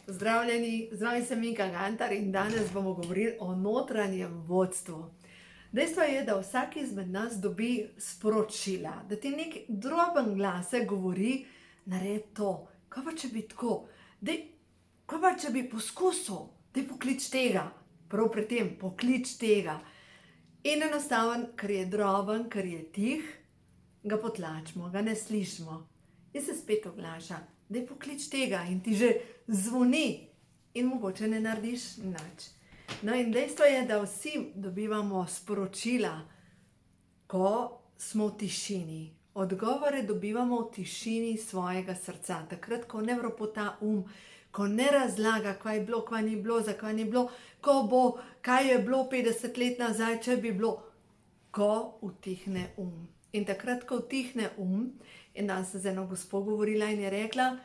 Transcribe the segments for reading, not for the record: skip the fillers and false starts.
Pozdravljeni, z vami sem Minka Gantar in danes bomo govorili o notranjem vodstvu. Dejstvo je, da vsak izmed nas dobi sporočila, da ti nek droben glasek govori, naredi to. Kaj pa če bi tako? Kaj pa če bi poskusil? Daj poklič tega. Prav pri tem, poklič tega. In enostaven, ker je droben, ker je tih, ga potlačimo, ga ne slišimo. In se spet oglaša, daj poklič tega in ti že zvoni in mogoče ne narediš nič. No in dejstvo je, da vsi dobivamo sporočila, ko smo v tišini. Odgovore dobivamo v tišini svojega srca. Takrat, ko ne vropota ko ne razlaga, kaj je bilo, kaj ni bilo, zakaj ni bilo, ko bo, kaj je bilo 50 let nazaj, če bi bilo, ko utihne In takrat, ko utihne in danes sem z eno gospo govorila in je rekla,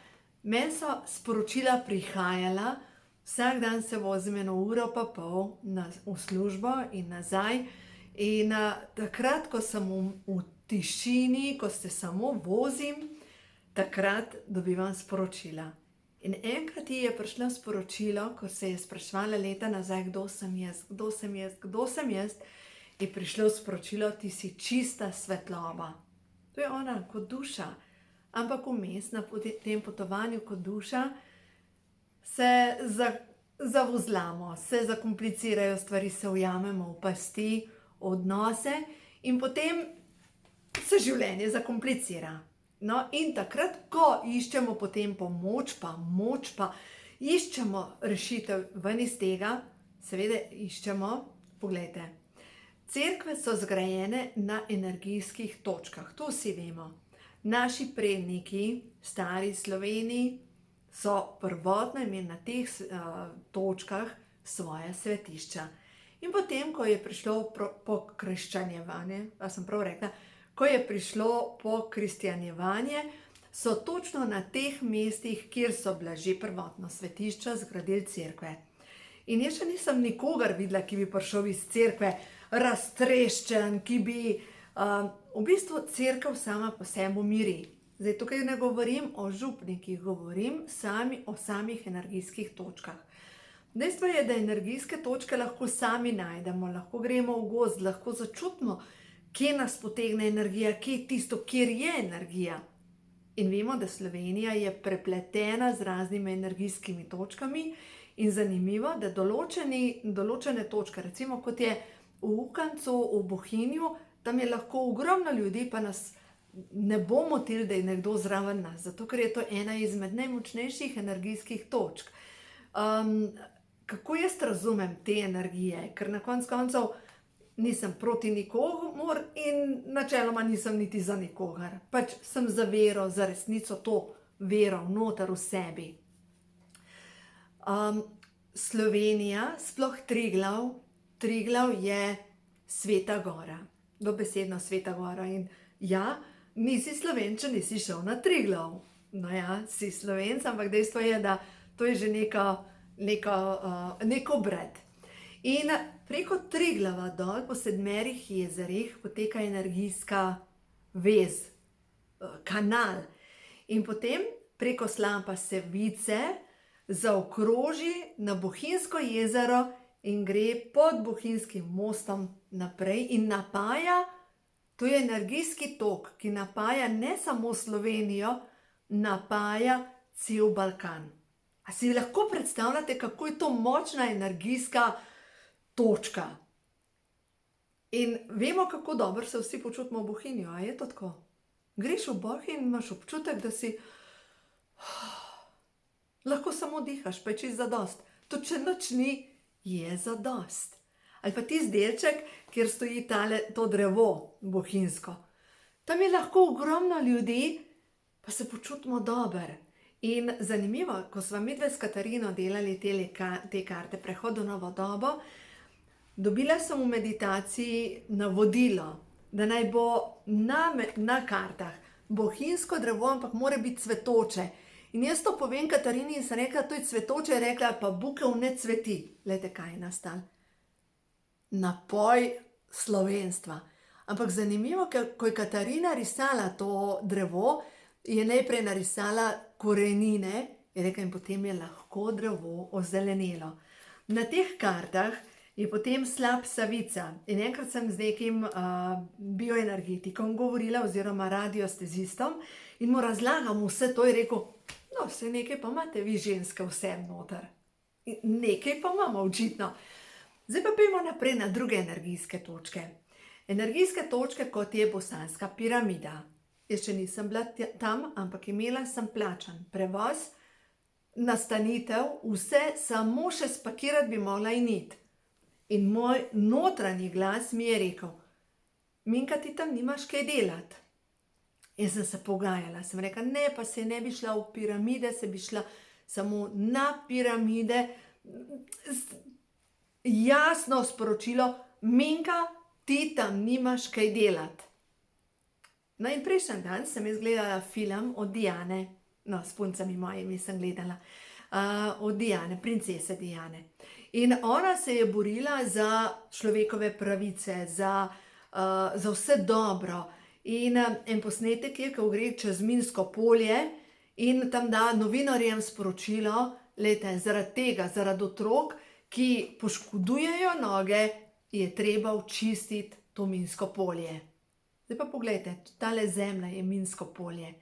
meni so sporočila prihajala, vsak dan se vozim 1 uro pa pol v službo in nazaj. In takrat, ko sem v tišini, ko se samo vozim, takrat dobivam sporočila. In enkrat ji je prišlo sporočilo, ko se je spraševala leta nazaj, kdo sem jaz, je prišlo sporočilo, ti si čista svetloba. To je ona kot duša. Ampak vmes na tem potovanju kot duša se zavozlamo, se zakomplicirajo stvari, se ujamemo v pasti, odnose in potem se življenje zakomplicira. No in takrat, ko iščemo potem pomoč pa iščemo rešitev ven iz tega, seveda iščemo, poglejte, cerkve so zgrajene na energijskih točkah, to vsi vemo. Naši predniki, stari Sloveniji, so prvotno imeli na teh točkah svoja svetišča. In potem, ko je prišlo pokrščanjevanje, sem prav rekla, ko je prišlo pokristjanjevanje, so točno na teh mestih, kjer so bila že prvotno svetišča, zgradili cerkve. In jaz še nisem nikogar videla, ki bi prišel iz cerkve raztreščen, ki bi v bistvu cerkev sama po sebi umiri. Zdaj, tukaj ne govorim o župnikih, govorim o samih energijskih točkah. Dejstvo je, da energijske točke lahko sami najdemo, lahko gremo v gozd, lahko začutimo, kje nas potegne energija, kje je tisto, kjer je energija. In vemo, da Slovenija je prepletena z raznimi energijskimi točkami in zanimivo, da določene točke, recimo kot je v Ukancu, v Bohinju, tam je lahko ogromno ljudi, pa nas ne bo motilo, da je nekdo zraven nas, zato ker je to ena izmed najmočnejših energijskih točk. Kako jaz razumem te energije? Ker na koncu koncev nisem proti nikomur in načeloma nisem niti za nikogar. Pač sem za vero, za resnico, to vero noter v sebi. Slovenija, sploh Triglav je sveta gora, dobesedno sveta gora. In ja, nisi Slovenčan, nisi šel na Triglav. No ja, si Slovenc, ampak dejstvo je, da to je že nek obred. In preko Triglava dol po 7 jezerih poteka energijska vez, kanal. In potem preko slapa Savice zaokroži na Bohinjsko jezero in gre pod Bohinjskim mostom naprej in napaja, to je energijski tok, ki napaja ne samo Slovenijo, napaja cel Balkan. A si lahko predstavljate, kako je to močna energijska točka? In vemo, kako dobro se vsi počutimo v Bohinju, a je to tako? Greš v Bohinj in imaš občutek, da si lahko samo dihaš, pa je čisto zadost. To, če nič ni, je zadost. Ali pa tisti delček, kjer stoji to drevo bohinjsko. Tam je lahko ogromno ljudi, pa se počutimo dobro. In zanimivo, ko sva midve s Katarino delali te karte Prehod v novo dobo, dobila sem v meditaciji navodilo, da naj bo na kartah bohinjsko drevo, ampak mora biti cvetoče. In jaz to povem Katarini in sem rekla, to je cvetoče, je rekla, pa bukev ne cveti. Glejte, kaj je nastalo. Napoj slovenstva. Ampak zanimivo, ko je Katarina risala to drevo, je najprej narisala korenine Je rekel, in potem je lahko drevo ozelenelo. Na teh kartah je potem slab Savica. In enkrat sem z nekim bioenergetikom govorila, oziroma radiostezistom, in mu razlagam vse to, je rekel, no, vse nekaj pa imate vi ženske vse noter. In nekaj pa imamo očitno. Zdaj pa pojmo naprej na druge energijske točke. Energijske točke, kot je Bosanska piramida. Jaz še nisem bila tam, ampak imela sem plačan prevoz, nastanitev, vse, samo še spakirati bi mogla in iti. In moj notranji glas mi je rekel, Minka, ti tam nimaš kaj delati. Jaz sem se pogajala, sem rekla, ne, pa se ne bi šla v piramide, se bi šla samo na piramide. Jasno sporočilo, Minka, ti tam nimaš kaj delati. No in prejšnji dan sem jaz gledala film od Diane, no, s puncami mojimi sem gledala, od Diane, princese Diane. In ona se je borila za človekove pravice, za vse dobro. In en posnetek je, ko gre čez minsko polje in tam da novinarjem sporočilo, glejte, zaradi tega, zaradi otrok, ki poškodujejo noge, je treba očistiti to minsko polje. Zdaj pa poglejte, tale zemlja je minsko polje.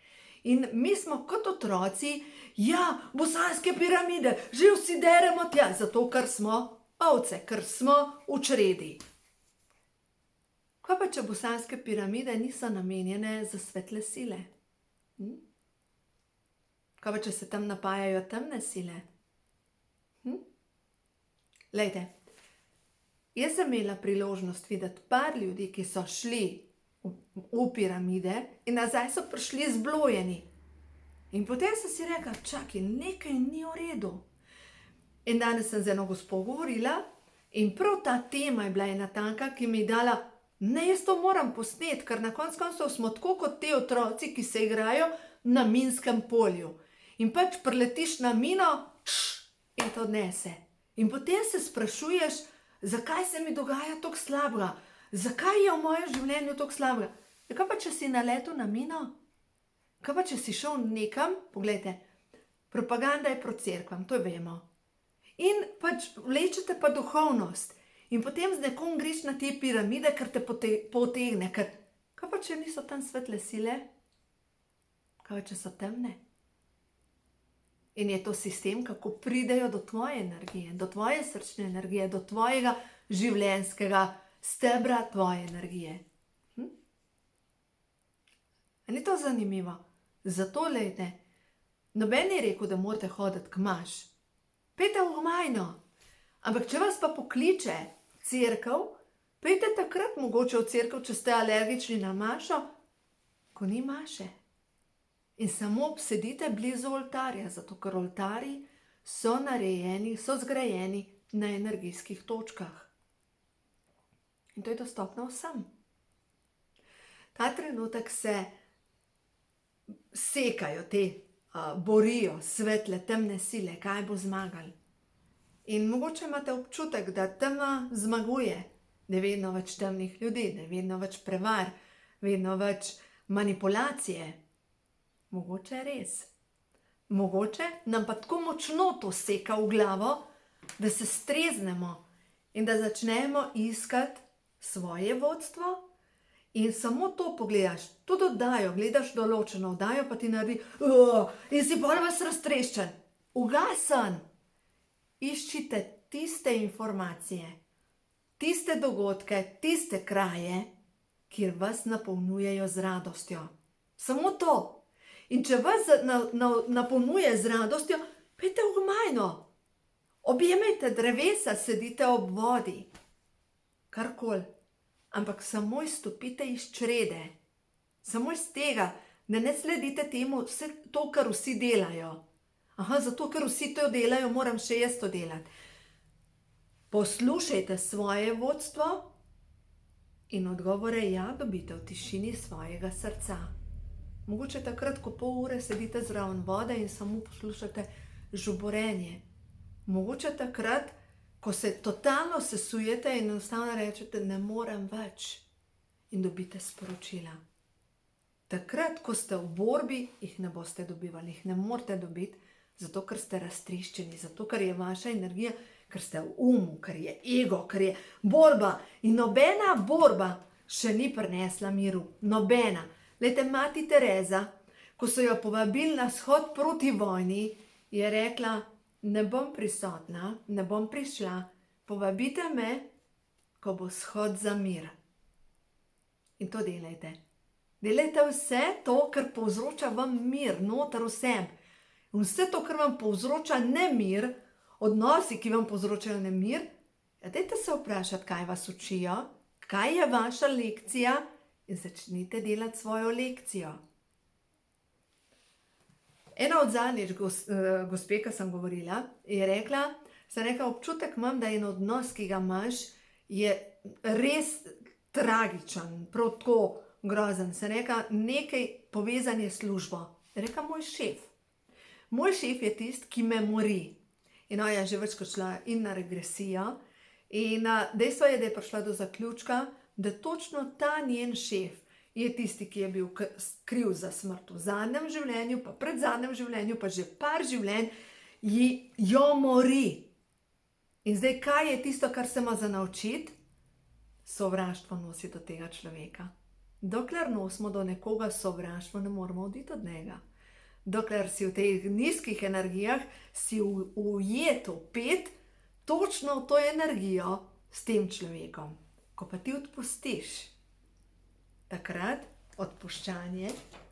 In mi smo kot otroci, ja, bosanske piramide, že vsi deremo tja, zato ker smo ovce, ker smo v čredi. Kaj pa, če bosanske piramide niso namenjene za svetle sile? Kaj pa, če se tam napajajo temne sile? Glejte, jaz sem imela priložnost videti par ljudi, ki so šli v piramide in nazaj so prišli zblojeni. In potem sem si rekla, čakaj, nekaj ni v redu. In danes sem z eno gospo govorila in prav ta tema je bila ena tanka, ki mi je dala, ne, jaz to moram posneti, ker na koncu koncev smo tako kot te otroci, ki se igrajo na minskem polju. In pač priletiš na mino in to odnese. In potem se sprašuješ, zakaj se mi dogaja toliko slabega, zakaj je v mojem življenju toliko slabega. Kaj pa, če si naletel na mino? Kaj pa, če si šel nekam? Poglejte, propaganda je proti cerkvam, to vemo. In pač vlečete pa duhovnost. In potem z nekom greš na te piramide, ker te potegne. Kaj pa, če niso tam svetle sile? Kaj pa, če so temne? In je to sistem, kako pridejo do tvoje energije, do tvoje srčne energije, do tvojega življenjskega stebra tvoje energije. A ni to zanimivo? Zato, glejte, noben je rekel, da morate hoditi k maš. Pejte v gmajno. Ampak če vas pa pokliče cerkev, pejte takrat mogoče v cerkev, če ste alergični na mašo, ko ni maše. In samo obsedite blizu oltarja, zato ker oltarji so narejeni, so zgrajeni na energijskih točkah. In to je dostopno vsem. Ta trenutek se sekajo te, borijo svetle, temne sile, kaj bo zmagali. In mogoče imate občutek, da tema zmaguje, da je vedno več temnih ljudi, da je vedno več prevar, vedno več manipulacije. Mogoče je res. Mogoče nam pa tako močno to seka v glavo, da se streznemo in da začnemo iskati svoje vodstvo in samo to pogledaš, tudi oddajo, gledaš določeno oddajo, pa ti naredi in si bolj vas raztreščen. Ugasen. Iščite tiste informacije, tiste dogodke, tiste kraje, kjer vas napolnjujejo z radostjo. Samo to. In če vas napolnjuje z radostjo, pejte v gmajno. Objemajte drevesa, sedite ob vodi. Karkoli. Ampak samo izstopite iz črede. Samo iz tega, da ne sledite temu vse to, kar vsi delajo. Zato, ker vsi to delajo, moram še jaz to delati. Poslušajte svoje vodstvo in odgovore dobite v tišini svojega srca. Mogoče takrat, ko pol ure sedite zraven vode in samo poslušate žuborenje. Mogoče takrat, ko se totalno sesujete in enostavno rečete, ne morem več, in dobite sporočila. Takrat, ko ste v borbi, jih ne boste dobivali, jih ne morete dobiti, Zato, ker ste raztreščeni, zato, ker je vaša energija, ker ste v umu, ker je ego, ker je borba. In nobena borba še ni prinesla miru. Nobena. Glejte, mati Tereza, ko so jo povabili na shod proti vojni, je rekla, ne bom prisotna, ne bom prišla, povabite me, ko bo shod za mir. In to delajte. Delajte vse to, kar povzroča vam mir, noter vsem. In vse to, kar vam povzroča nemir, odnosi, ki vam povzročajo nemir, dajte se vprašati, kaj vas učijo, kaj je vaša lekcija in začnite delati svojo lekcijo. Ena od zadnjič gospe, ki sem govorila, je rekla, občutek imam, da en odnos, ki ga imaš, je res tragičen, prav tako grozen. Sem rekla, nekaj povezan je s službo. Je rekla, moj šef. Moj šef je tisti, ki me mori. In je že večkrat šla in na regresijo. In dejstvo je, da je prišla do zaključka, da točno ta njen šef je tisti, ki je bil kriv za smrt v zadnjem življenju, pa pred zadnjem življenju, pa že par življenj jo mori. In zdaj, kaj je tisto, kar se ima za naučiti? Sovraštvo nosi do tega človeka. Dokler nosimo do nekoga sovraštvo, ne moramo oditi od njega. Dokler si v teh nizkih energijah, si ujet, vpet točno v to energijo s tem človekom. Ko pa ti odpustiš, takrat odpuščanje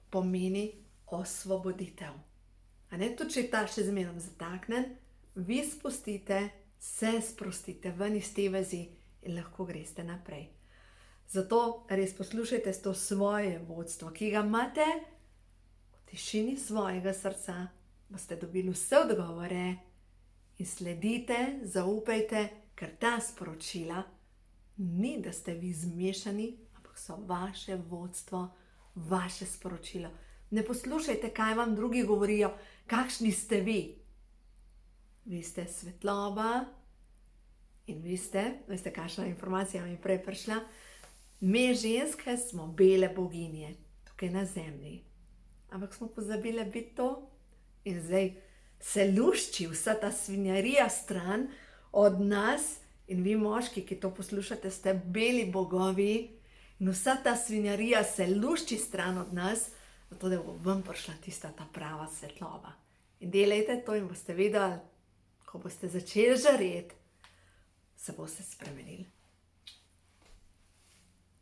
pomeni osvoboditev. Tudi če je ta še zmeraj zataknjen, vi spustite, se sprostite ven iz te vezi in lahko greste naprej. Zato res poslušajte to svoje vodstvo, ki ga imate v tišini svojega srca, boste dobili vse odgovore in sledite, zaupajte, ker ta sporočila ni, da ste vi zmešani, ampak so vaše vodstvo, vaše sporočilo. Ne poslušajte, kaj vam drugi govorijo, kakšni ste vi. Vi ste svetloba in veste, kakšna informacija mi je prej prišla, me ženske smo bele boginje, tukaj na zemlji. Ampak smo pozabile biti to in zdaj se lušči vsa ta svinjarija stran od nas in vi moški, ki to poslušate, ste beli bogovi in vsa ta svinjarija se lušči stran od nas, zato da bo vam prišla tista ta prava svetloba. In delajte to in boste videli, ko boste začeli žareti, se boste spremenili.